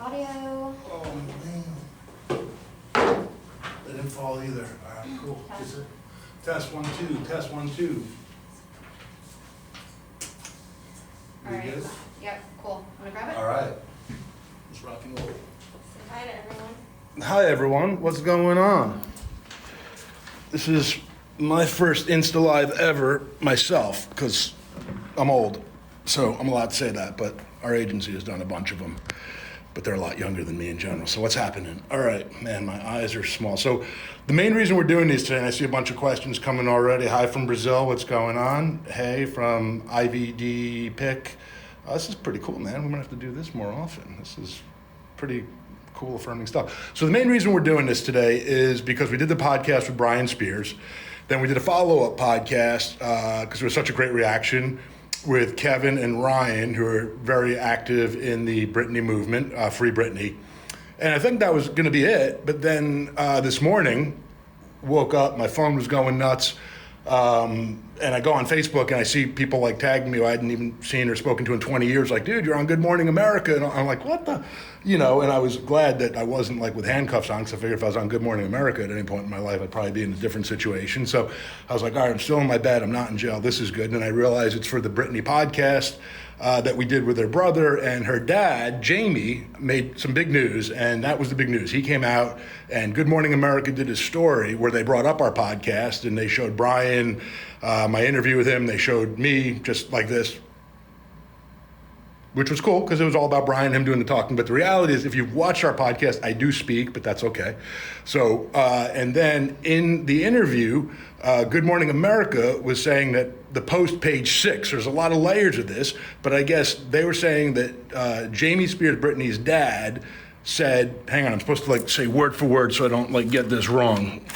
audio. Oh, man. They didn't fall either. All right, cool. Test. Test 1, 2, test 1, 2. All You right. good? Yep, cool. Want to grab it? All right. Let's rock and roll. Say hi to everyone. Hi, everyone. What's going on? This is my first Insta Live ever myself, because I'm old. So I'm allowed to say that, but our agency has done a bunch of them. But they're a lot younger than me in general. So what's happening? All right, man, my eyes are small. So the main reason we're doing these today, and I see a bunch of questions coming already. Hi from Brazil, what's going on? Hey from IVD Pick. This is pretty cool, man. We're gonna have to do this more often. This is pretty cool, affirming stuff. So the main reason we're doing this today is because we did the podcast with Bryan Spears. Then we did a follow-up podcast because there was such a great reaction with Kevin and Ryan, who are very active in the Britney movement, Free Britney. And I think that was going to be it. But then this morning, woke up, my phone was going nuts. And I go on Facebook and I see people like tagging me who I hadn't even seen or spoken to in 20 years, like, dude, you're on Good Morning America. And I'm like, what the, and I was glad that I wasn't like with handcuffs on, because I figured if I was on Good Morning America at any point in my life, I'd probably be in a different situation. So I was like, all right, I'm still in my bed. I'm not in jail. This is good. And I realized it's for the Britney podcast that we did with her brother, and her dad, Jamie, made some big news, and that was the big news. He came out, and Good Morning America did a story where they brought up our podcast, and they showed Bryan, my interview with him. They showed me just like this, which was cool because it was all about Bryan, him doing the talking. But the reality is, if you've watched our podcast, I do speak, but that's okay. So, and then in the interview, Good Morning America was saying that the post page 6, there's a lot of layers of this, but I guess they were saying that Jamie Spears, Britney's dad, said, hang on, I'm supposed to like say word for word so I don't like get this wrong.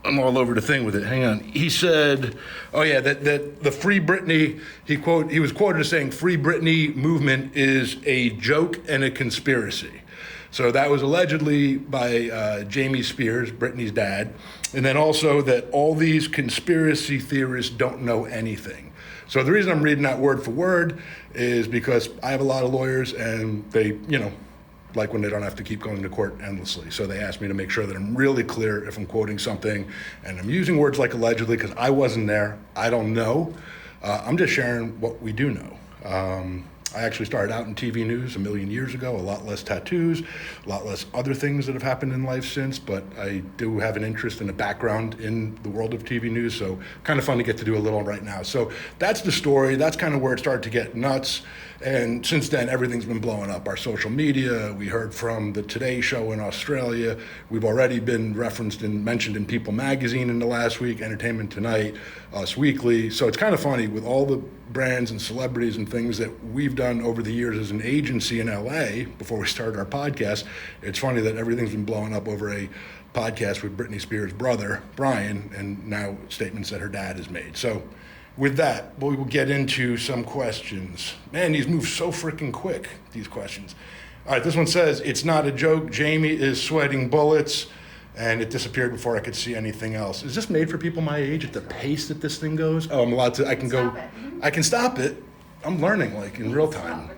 I'm all over the thing with it. Hang on. He said, oh yeah, that the Free Britney, he was quoted as saying, Free Britney movement is a joke and a conspiracy. So that was allegedly by Jamie Spears, Britney's dad. And then also that all these conspiracy theorists don't know anything. So the reason I'm reading that word for word is because I have a lot of lawyers, and they, like when they don't have to keep going to court endlessly. So they asked me to make sure that I'm really clear if I'm quoting something, and I'm using words like allegedly because I wasn't there. I don't know. I'm just sharing what we do know. I actually started out in TV news a million years ago, a lot less tattoos, a lot less other things that have happened in life since, but I do have an interest and a background in the world of TV news, so kind of fun to get to do a little right now. So that's the story. That's kind of where it started to get nuts. And since then, everything's been blowing up. Our social media, we heard from the Today Show in Australia. We've already been referenced and mentioned in People magazine in the last week, Entertainment Tonight, Us Weekly. So it's kind of funny with all the brands and celebrities and things that we've done over the years as an agency in LA before we started our podcast. It's funny that everything's been blowing up over a podcast with Britney Spears' brother, Bryan, and now statements that her dad has made. So with that, we will get into some questions. Man, these move so freaking quick, these questions. All right, this one says, it's not a joke. Jamie is sweating bullets, and it disappeared before I could see anything else. Is this made for people my age at the pace that this thing goes? Oh, I'm allowed to, I can go, I can stop it. I'm learning like in real time.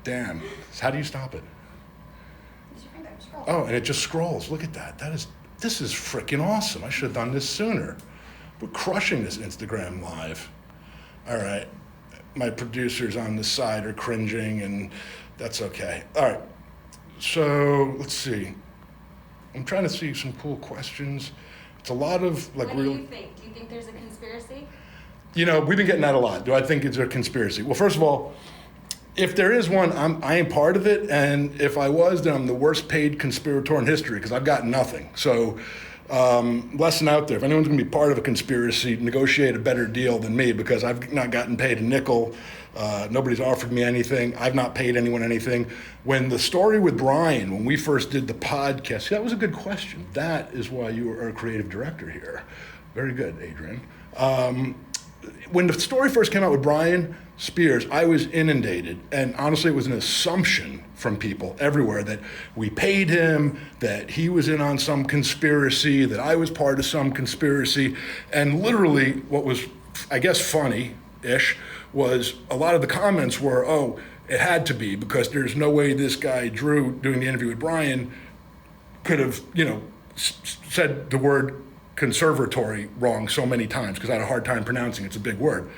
Damn, how do you stop it? Oh, and it just scrolls. Look at that. This is freaking awesome. I should have done this sooner. We're crushing this Instagram Live. All right. My producers on the side are cringing, and that's okay. All right. So let's see. I'm trying to see some cool questions. It's a lot of like. What do you think? Do you think there's a conspiracy? We've been getting that a lot. Do I think it's a conspiracy? Well, first of all, if there is one, I ain't part of it, and if I was, then I'm the worst paid conspirator in history because I've got nothing. So. Lesson out there, if anyone's going to be part of a conspiracy, negotiate a better deal than me, because I've not gotten paid a nickel. Nobody's offered me anything. I've not paid anyone anything. When the story with Bryan, when we first did the podcast, see, that was a good question. That is why you are a creative director here. Very good, Adrian. When the story first came out with Bryan Spears, I was inundated, and honestly it was an assumption from people everywhere that we paid him, that he was in on some conspiracy, that I was part of some conspiracy. And literally what was, I guess, funny-ish was a lot of the comments were, oh, It had to be, because there's no way this guy, Drew, doing the interview with Bryan, could have, said the word conservatory wrong so many times, because I had a hard time pronouncing it. It's a big word.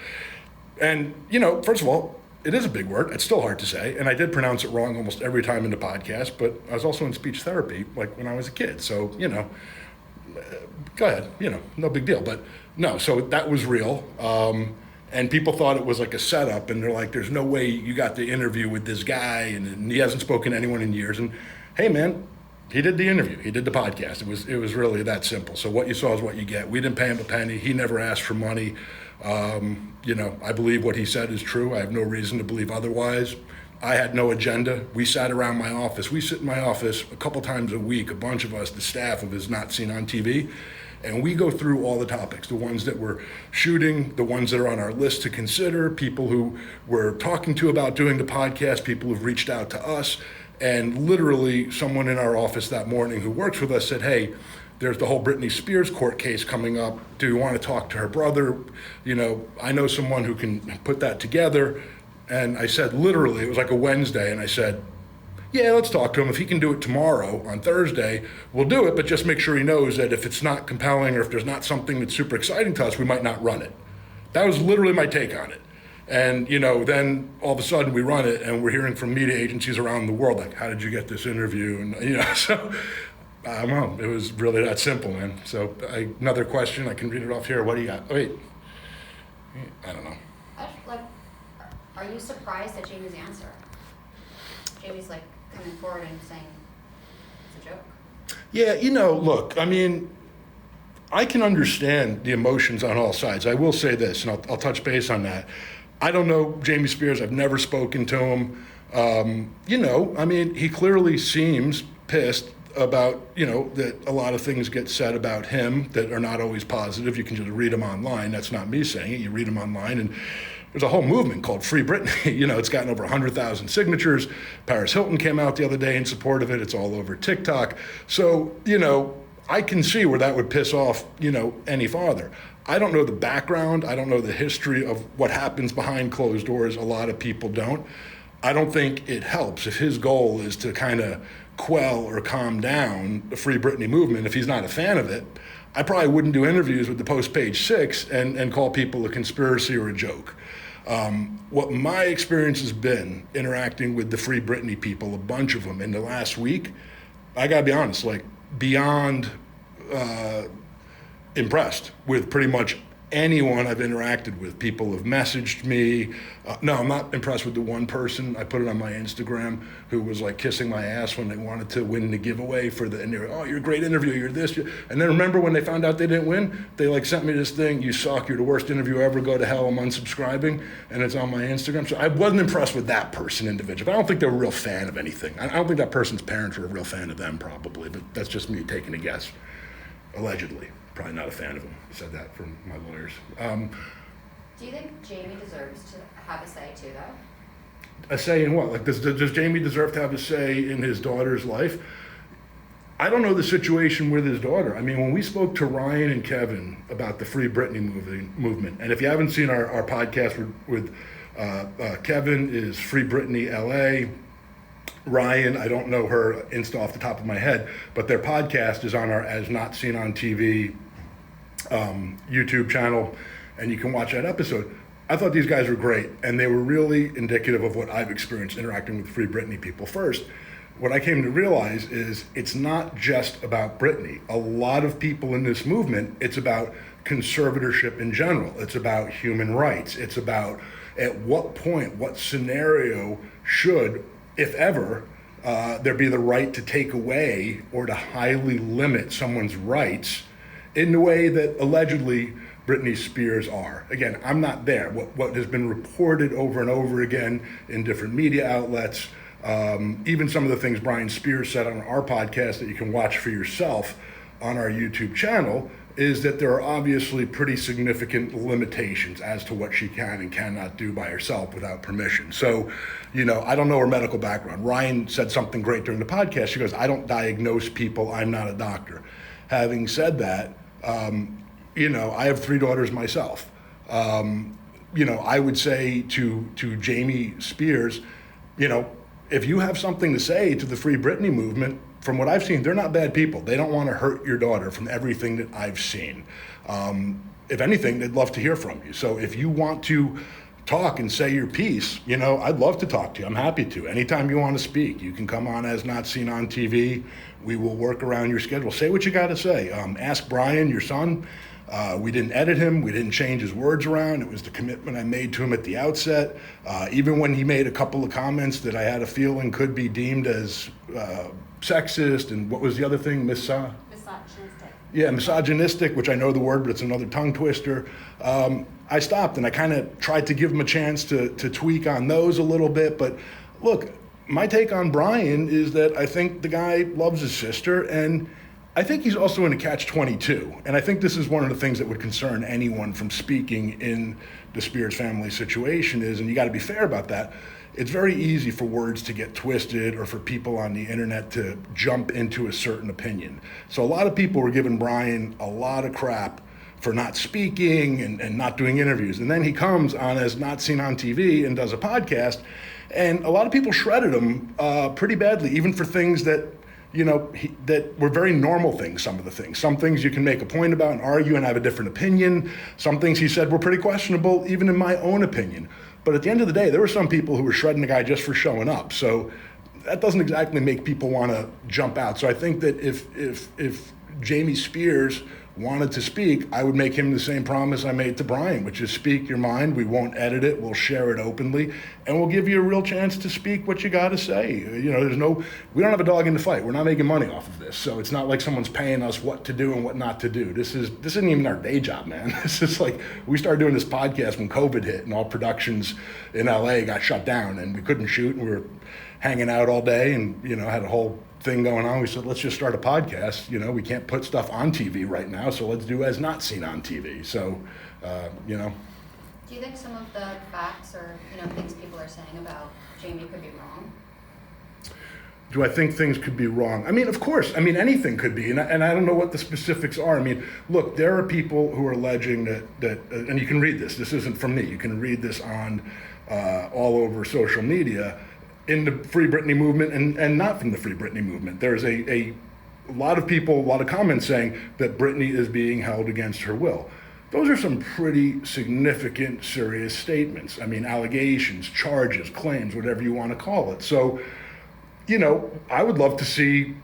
And, first of all, it is a big word. It's still hard to say. And I did pronounce it wrong almost every time in the podcast, but I was also in speech therapy, like when I was a kid. So, go ahead, no big deal. But no, so that was real. And people thought it was like a setup, and they're like, there's no way you got the interview with this guy, and he hasn't spoken to anyone in years. And hey, man, he did the interview. He did the podcast. It was really that simple. So what you saw is what you get. We didn't pay him a penny. He never asked for money. I believe what he said is true. I have no reason to believe otherwise. I had no agenda. We sat around my office. We sit in my office a couple times a week, a bunch of us, the staff of Is Not Seen on TV, and we go through all the topics, the ones that we're shooting, the ones that are on our list to consider, people who we're talking to about doing the podcast, people who've reached out to us. And literally someone in our office that morning who works with us said, hey, there's the whole Britney Spears court case coming up. Do you want to talk to her brother? I know someone who can put that together. And I said, literally, it was like a Wednesday, and I said, yeah, let's talk to him. If he can do it tomorrow, on Thursday, we'll do it, but just make sure he knows that if it's not compelling or if there's not something that's super exciting to us, we might not run it. That was literally my take on it. And, then all of a sudden we run it, and we're hearing from media agencies around the world, like, how did you get this interview? And, so I don't know. It was really that simple, man. So another question, I can read it off here. What do you got? Wait. I don't know. Are you surprised at Jamie's answer? Jamie's coming forward and saying it's a joke. Yeah, look, I can understand the emotions on all sides. I will say this, and I'll touch base on that. I don't know Jamie Spears. I've never spoken to him. He clearly seems pissed about, that a lot of things get said about him that are not always positive. You can just read them online. That's not me saying it. You read them online, and there's a whole movement called Free Britney. It's gotten over 100,000 signatures. Paris Hilton came out the other day in support of it. It's all over TikTok. So, I can see where that would piss off, any farther. I don't know the background. I don't know the history of what happens behind closed doors. A lot of people don't. I don't think it helps if his goal is to kind of quell or calm down the Free Britney movement. If he's not a fan of it, I probably wouldn't do interviews with the Post Page Six and call people a conspiracy or a joke. What my experience has been interacting with the Free Britney people, a bunch of them in the last week, I gotta be honest, beyond impressed with pretty much anyone I've interacted with. People have messaged me. No, I'm not impressed with the one person. I put it on my Instagram who was kissing my ass when they wanted to win the giveaway and they were, oh, you're a great interview, you're this. And then remember when they found out they didn't win, they sent me this thing, you suck, you're the worst interview ever, go to hell, I'm unsubscribing, and it's on my Instagram. So I wasn't impressed with that person individually. I don't think they're a real fan of anything. I don't think that person's parents were a real fan of them probably, but that's just me taking a guess. Allegedly. Probably not a fan of him. I said that from my lawyers. Do you think Jamie deserves to have a say too, though? A say in what? Does Jamie deserve to have a say in his daughter's life? I don't know the situation with his daughter. When we spoke to Ryan and Kevin about the Free Britney movement, and if you haven't seen our podcast with Kevin is Free Britney LA. Ryan, I don't know her Insta off the top of my head, but their podcast is on our As Not Seen on TV YouTube channel, and you can watch that episode. I thought these guys were great, and they were really indicative of what I've experienced interacting with Free Britney people. First, what I came to realize is it's not just about Britney. A lot of people in this movement, it's about conservatorship in general. It's about human rights. It's about at what point, what scenario should, if ever, there be the right to take away or to highly limit someone's rights in the way that allegedly Britney Spears are. Again, I'm not there. What has been reported over and over again in different media outlets, even some of the things Bryan Spears said on our podcast that you can watch for yourself on our YouTube channel, is that there are obviously pretty significant limitations as to what she can and cannot do by herself without permission. So, I don't know her medical background. Ryan said something great during the podcast. She goes, I don't diagnose people. I'm not a doctor. Having said that, I have 3 daughters myself. I would say to Jamie Spears, you know, if you have something to say to the Free Britney movement, from what I've seen, they're not bad people. They don't want to hurt your daughter from everything that I've seen. If anything, they'd love to hear from you. So if you want to talk and say your piece, you know, I'd love to talk to you. I'm happy to. Anytime you want to speak, you can come on as Not Seen on TV. We will work around your schedule. Say what you got to say. Ask Bryan, your son. We didn't edit him. We didn't change his words around. It was the commitment I made to him at the outset. Even when he made a couple of comments that I had a feeling could be deemed as sexist, and what was the other thing? Misogynistic. Yeah, misogynistic, which I know the word, but it's another tongue twister. I stopped and I kind of tried to give him a chance to tweak on those a little bit. But look, my take on Bryan is that I think the guy loves his sister, and I think he's also in a catch-22. And I think this is one of the things that would concern anyone from speaking in the Spears family situation is, and you got to be fair about that, it's very easy for words to get twisted or for people on the internet to jump into a certain opinion. So a lot of people were giving Bryan a lot of crap for not speaking and not doing interviews. And then he comes on as Not Seen on TV and does a podcast, and a lot of people shredded him pretty badly, even for things that, you know, that were very normal things, some of the things. Some things you can make a point about and argue and have a different opinion. Some things he said were pretty questionable, even in my own opinion. But at the end of the day, there were some people who were shredding the guy just for showing up. So that doesn't exactly make people want to jump out. So I think that if Jamie Spears wanted to speak, I would make him the same promise I made to Bryan, which is speak your mind. We won't edit it. We'll share it openly, and we'll give you a real chance to speak what you got to say. You know, we don't have a dog in the fight. We're not making money off of this, so it's not like someone's paying us what to do and what not to do. This isn't even our day job, man. This is like, we started doing this podcast when COVID hit and all productions in LA got shut down and we couldn't shoot, and we were hanging out all day and, you know, had a whole thing going on. We said, let's just start a podcast. You know, we can't put stuff on TV right now, so let's do as Not Seen on TV. So, you know. Do you think some of the facts or, you know, things people are saying about Jamie could be wrong? Do I think things could be wrong? I mean, of course. I mean, anything could be, and I don't know what the specifics are. I mean, look, there are people who are alleging that and you can read this. This isn't from me. You can read this on all over social media, in the Free Britney movement and not from the Free Britney movement. There's a lot of people, a lot of comments saying that Britney is being held against her will. Those are some pretty significant, serious statements. I mean, allegations, charges, claims, whatever you want to call it. So, you know, I would love to see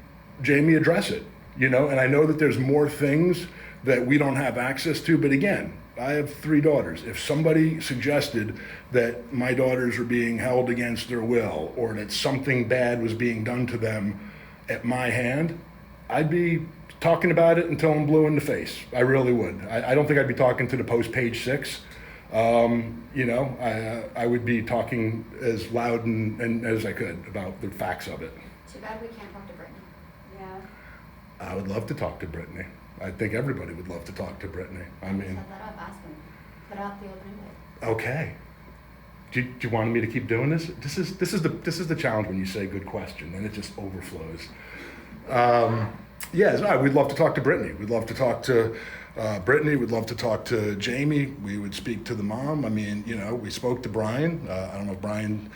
Jamie address it, you know, and I know that there's more things that we don't have access to, but again, I have 3 daughters. If somebody suggested that my daughters are being held against their will or that something bad was being done to them at my hand, I'd be talking about it until I'm blue in the face. I really would. I don't think I'd be talking to the Post page 6. You know, I would be talking as loud and as I could about the facts of it. Too bad we can't talk to Britney. Yeah. I would love to talk to Britney. I think everybody would love to talk to Britney. I mean, Set that up, ask him. Put out the open invite. okay. Do you want me to keep doing this? This is the challenge when you say good question, and it just overflows. Yeah, no, we'd love to talk to Britney. We'd love to talk to Britney. We'd love to talk to Jamie. We would speak to the mom. I mean, you know, we spoke to Bryan. I don't know if Bryan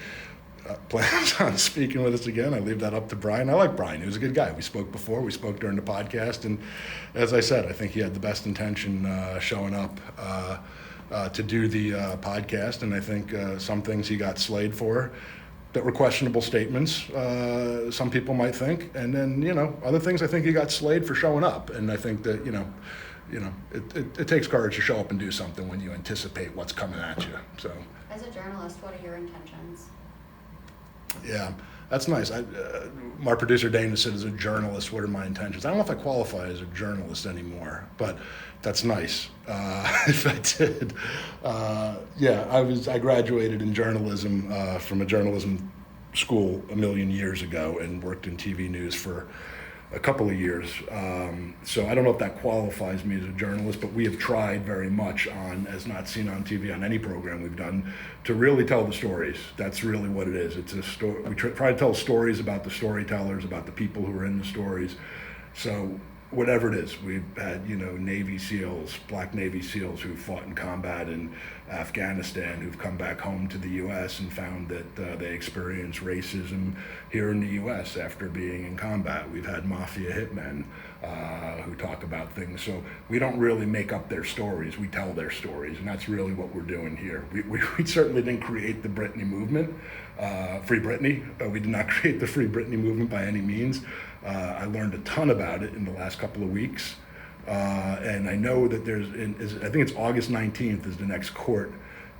plans on speaking with us again. I leave that up to Bryan. I like Bryan. He was a good guy. We spoke before. We spoke during the podcast. And as I said, I think he had the best intention showing up to do the podcast. And I think some things he got slayed for that were questionable statements, some people might think. And then, you know, other things I think he got slayed for showing up. And I think that, you know, it takes courage to show up and do something when you anticipate what's coming at you. So. As a journalist, what are your intentions? Yeah, that's nice. My producer Dana said, as a journalist, what are my intentions? I don't know if I qualify as a journalist anymore, but that's nice. If I did. Yeah, I graduated in journalism from a journalism school a million years ago and worked in TV news for a couple of years. So I don't know if that qualifies me as a journalist, but we have tried very much on, as Not Seen on TV, on any program we've done, to really tell the stories. That's really what it is. It's a story. We try to tell stories about the storytellers, about the people who are in the stories. So whatever it is. We've had, Navy SEALs, black Navy SEALs who fought in combat in Afghanistan, who've come back home to the U.S. and found that they experience racism here in the U.S. after being in combat. We've had mafia hitmen who talk about things. So we don't really make up their stories. We tell their stories, and that's really what we're doing here. We certainly didn't create the Britney movement, Free Britney. We did not create the Free Britney movement by any means. I learned a ton about it in the last couple of weeks. And I know that I think it's August 19th is the next court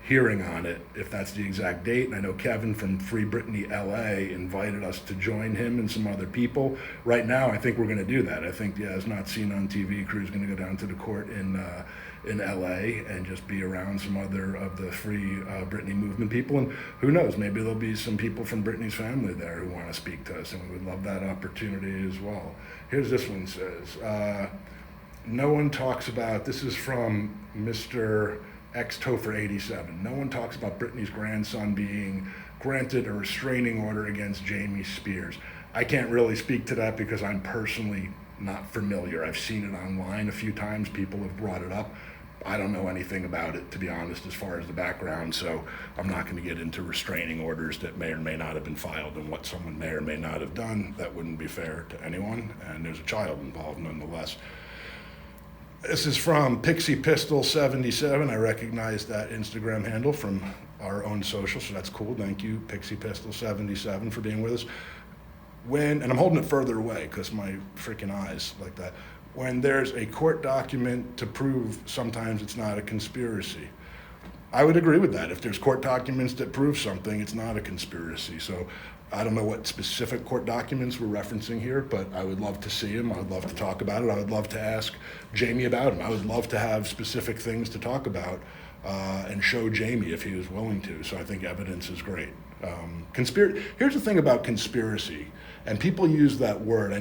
hearing on it, if that's the exact date. And I know Kevin from Free Britney LA invited us to join him and some other people. Right now, I think we're going to do that. I think the As Not Seen on TV crew is going to go down to the court in LA and just be around some other of the Free Britney movement people. And who knows, maybe there'll be some people from Britney's family there who want to speak to us, and we would love that opportunity as well. Here's this one says, no one talks about, this is from Mr. X-Topher87. No one talks about Britney's grandson being granted a restraining order against Jamie Spears. I can't really speak to that because I'm personally not familiar. I've seen it online a few times. People have brought it up. I don't know anything about it, to be honest, as far as the background, so I'm not going to get into restraining orders that may or may not have been filed and what someone may or may not have done. That wouldn't be fair to anyone, and there's a child involved nonetheless. This is from Pixie Pistol 77. I recognize that Instagram handle from our own social, so that's cool. Thank you, Pixie Pistol 77, for being with us. And I'm holding it further away because my freaking eyes like that. When there's a court document to prove sometimes it's not a conspiracy. I would agree with that. If there's court documents that prove something, it's not a conspiracy. So I don't know what specific court documents we're referencing here, but I would love to see them. I would love to talk about it. I would love to ask Jamie about them. I would love to have specific things to talk about and show Jamie if he was willing to. So I think evidence is great. Here's the thing about conspiracy, and people use that word.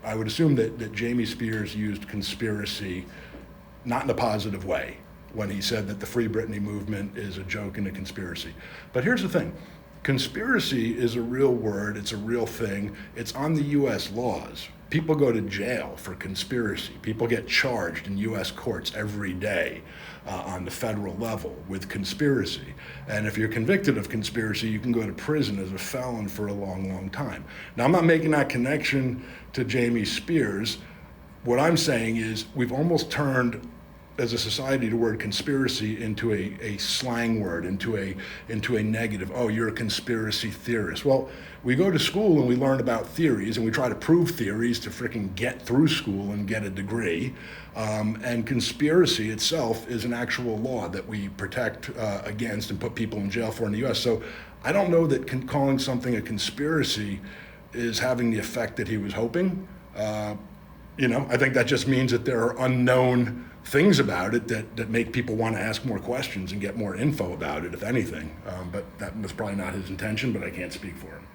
I would assume that Jamie Spears used conspiracy not in a positive way when he said that the Free Britney movement is a joke and a conspiracy. But here's the thing. Conspiracy is a real word. It's a real thing. It's on the U.S. laws. People go to jail for conspiracy. People get charged in U.S. courts every day on the federal level with conspiracy. And if you're convicted of conspiracy, you can go to prison as a felon for a long, long time. Now, I'm not making that connection to Jamie Spears. What I'm saying is we've almost turned, as a society, the word conspiracy into a slang word, into a negative. Oh, you're a conspiracy theorist. Well, we go to school and we learn about theories and we try to prove theories to freaking get through school and get a degree. And conspiracy itself is an actual law that we protect against and put people in jail for in the U.S. So I don't know that calling something a conspiracy is having the effect that he was hoping. I think that just means that there are unknown things about it that make people want to ask more questions and get more info about it, if anything. But that was probably not his intention, but I can't speak for him.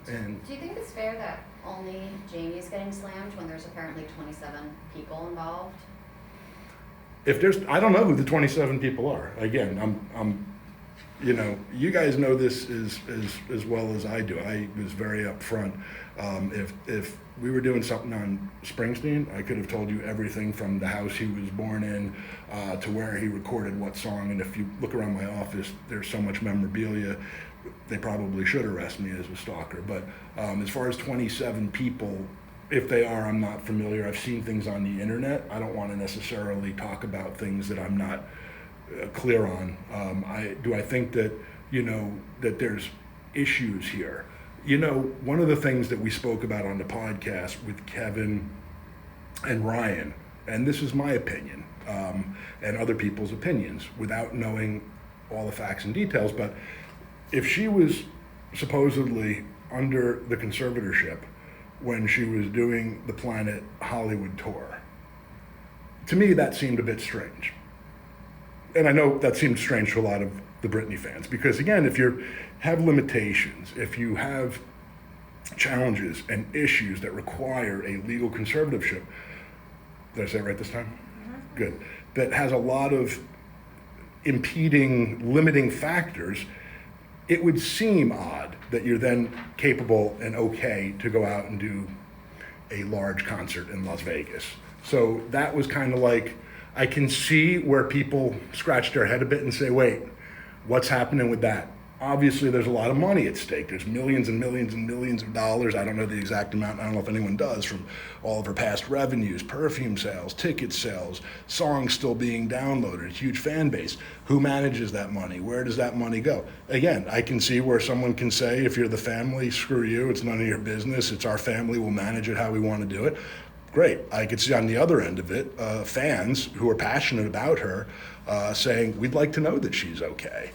And do you think it's fair that only Jamie's getting slammed when there's apparently 27 people involved? I don't know who the 27 people are. Again, you guys know this as well as I do. I was very upfront. If we were doing something on Springsteen, I could have told you everything from the house he was born in to where he recorded what song. And if you look around my office, there's so much memorabilia. They probably should arrest me as a stalker. But as far as 27 people, if they are, I'm not familiar. I've seen things on the internet. I don't want to necessarily talk about things that I'm not clear on. Do I think that, that there's issues here? One of the things that we spoke about on the podcast with Kevin and Ryan, and this is my opinion, and other people's opinions, without knowing all the facts and details, but if she was supposedly under the conservatorship when she was doing the Planet Hollywood tour, to me that seemed a bit strange. And I know that seems strange to a lot of the Britney fans, because again, if you have limitations, if you have challenges and issues that require a legal conservatorship, did I say it right this time? Mm-hmm. Good. That has a lot of impeding, limiting factors, it would seem odd that you're then capable and okay to go out and do, a large concert in Las Vegas. So that was kind of like, I can see where people scratch their head a bit and say, wait, what's happening with that? Obviously, there's a lot of money at stake. There's millions and millions and millions of dollars. I don't know the exact amount. I don't know if anyone does, from all of her past revenues, perfume sales, ticket sales, songs still being downloaded, huge fan base. Who manages that money? Where does that money go? Again, I can see where someone can say, if you're the family, screw you. It's none of your business. It's our family. We'll manage it how we want to do it. Great. I could see on the other end of it, fans who are passionate about her saying, we'd like to know that she's okay.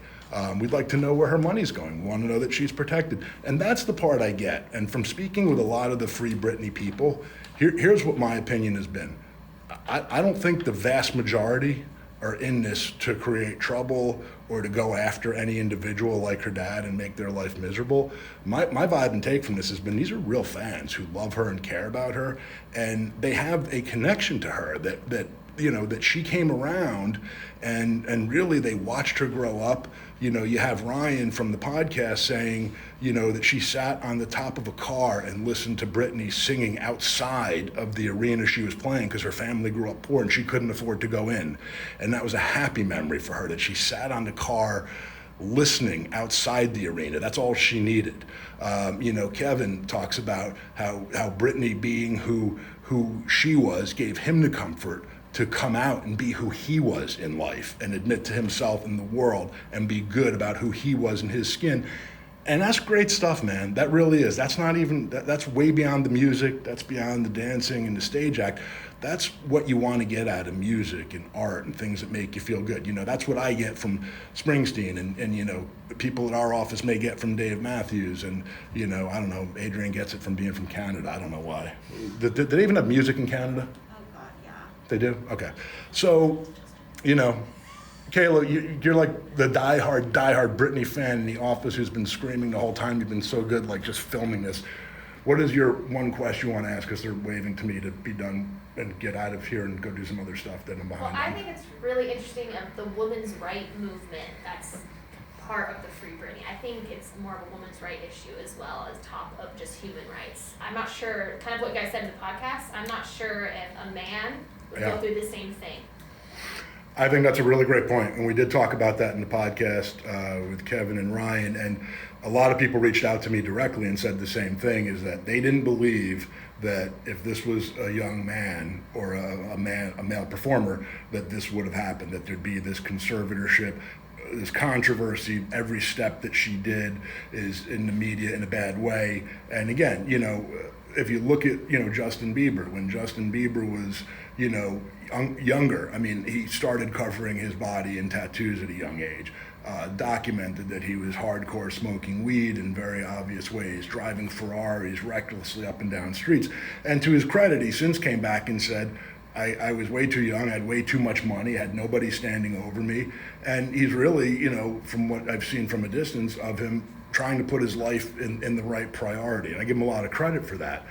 We'd like to know where her money's going. We want to know that she's protected. And that's the part I get. And from speaking with a lot of the Free Britney people, here's what my opinion has been. I don't think the vast majority are in this to create trouble or to go after any individual like her dad and make their life miserable. My vibe and take from this has been, these are real fans who love her and care about her, and they have a connection to her that you know, that she came around and really they watched her grow up. You know, you have Ryan from the podcast saying, you know, that she sat on the top of a car and listened to Britney singing outside of the arena she was playing because her family grew up poor and she couldn't afford to go in. And that was a happy memory for her, that she sat on the car listening outside the arena. That's all she needed. You know, Kevin talks about how Britney, being who she was, gave him the comfort to come out and be who he was in life and admit to himself in the world and be good about who he was in his skin. And that's great stuff, man. That really is. That's not even, that's way beyond the music. That's beyond the dancing and the stage act. That's what you want to get out of music and art and things that make you feel good. You know, that's what I get from Springsteen and you know, people at our office may get from Dave Matthews, and, you know, I don't know, Adrian gets it from being from Canada. I don't know why. Did they even have music in Canada? They do? Okay. So, you know, Kayla, you're like the diehard Britney fan in the office who's been screaming the whole time. You've been so good, like, just filming this. What is your one question you want to ask? Because they're waving to me to be done and get out of here and go do some other stuff that I'm behind. Well, I think it's really interesting of the women's right movement that's part of the Free Britney. I think it's more of a women's right issue as well as top of just human rights. I'm not sure, kind of what you guys said in the podcast, I'm not sure if a man would go through the same thing. I think that's a really great point, and we did talk about that in the podcast with Kevin and Ryan, and a lot of people reached out to me directly and said the same thing, is that they didn't believe that if this was a young man or a male performer, that this would have happened, that there'd be this conservatorship, this controversy. Every step that she did is in the media in a bad way. And again, you know, if you look at, you know, Justin Bieber, when Justin Bieber was, you know, younger, I mean, he started covering his body in tattoos at a young age, documented that he was hardcore smoking weed in very obvious ways, driving Ferraris recklessly up and down streets. And to his credit, he since came back and said, I was way too young, I had way too much money, had nobody standing over me. And he's really, you know, from what I've seen from a distance of him, trying to put his life in the right priority. And I give him a lot of credit for that.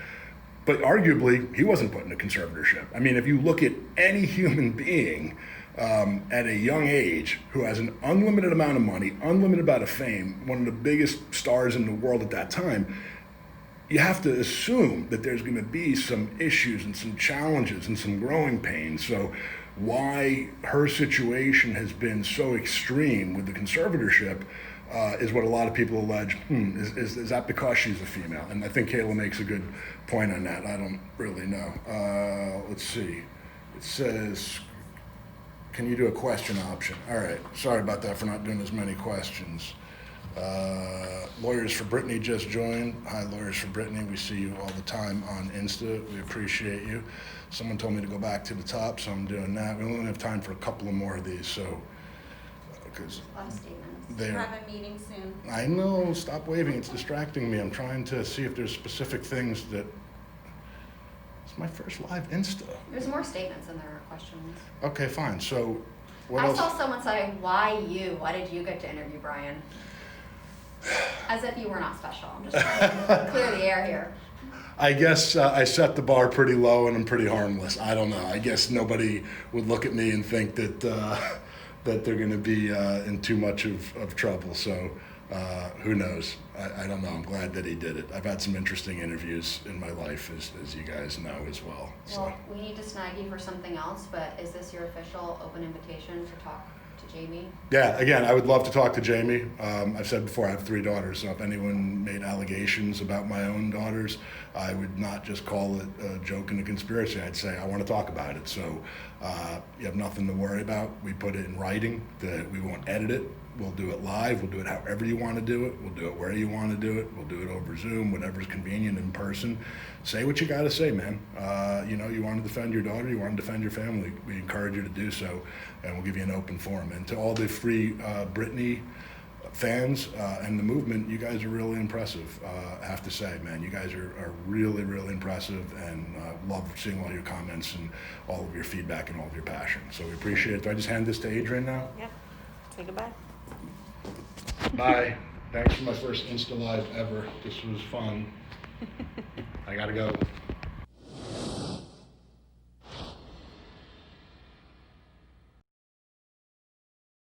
But arguably, he wasn't put in a conservatorship. I mean, if you look at any human being at a young age who has an unlimited amount of money, unlimited amount of fame, one of the biggest stars in the world at that time, you have to assume that there's going to be some issues and some challenges and some growing pains. So why her situation has been so extreme with the conservatorship is what a lot of people allege. Is that because she's a female? And I think Kayla makes a good point on that. I don't really know. Let's see. It says, can you do a question option? All right. Sorry about that for not doing as many questions. Lawyers for Britney just joined. Hi, Lawyers for Britney. We see you all the time on Insta. We appreciate you. Someone told me to go back to the top, so I'm doing that. We only have time for a couple of more of these, so because We're having a meeting soon. I know. Stop waving. It's distracting me. I'm trying to see if there's specific things that. It's my first live Insta. There's more statements than there are questions. Okay, fine. So, what I else? saw someone say, "Why you? Why did you get to interview Bryan?" As if you were not special. I'm just trying to clear the air here. I guess I set the bar pretty low and I'm pretty harmless. I don't know. I guess nobody would look at me and think that that they're going to be in too much of trouble. So Who knows? I don't know. I'm glad that he did it. I've had some interesting interviews in my life, as you guys know as well. So. Well, we need to snag you for something else, but is this your official open invitation to talk to Jamie? Yeah, again, I would love to talk to Jamie. I've said before, I have 3 daughters, so if anyone made allegations about my own daughters, I would not just call it a joke and a conspiracy. I'd say, I want to talk about it. So you have nothing to worry about. We put it in writing that we won't edit it. We'll do it live. We'll do it however you want to do it. We'll do it where you want to do it. We'll do it over Zoom, whatever's convenient in person. Say what you got to say, man. You want to defend your daughter, you want to defend your family. We encourage you to do so, and we'll give you an open forum. And to all the free Britney fans and the movement, you guys are really impressive. I have to say, man, you guys are really, really impressive, and love seeing all your comments and all of your feedback and all of your passion. So we appreciate it. Do I just hand this to Adrian now? Yeah. Say goodbye. Bye. Thanks for my first Insta Live ever. This was fun. I gotta go.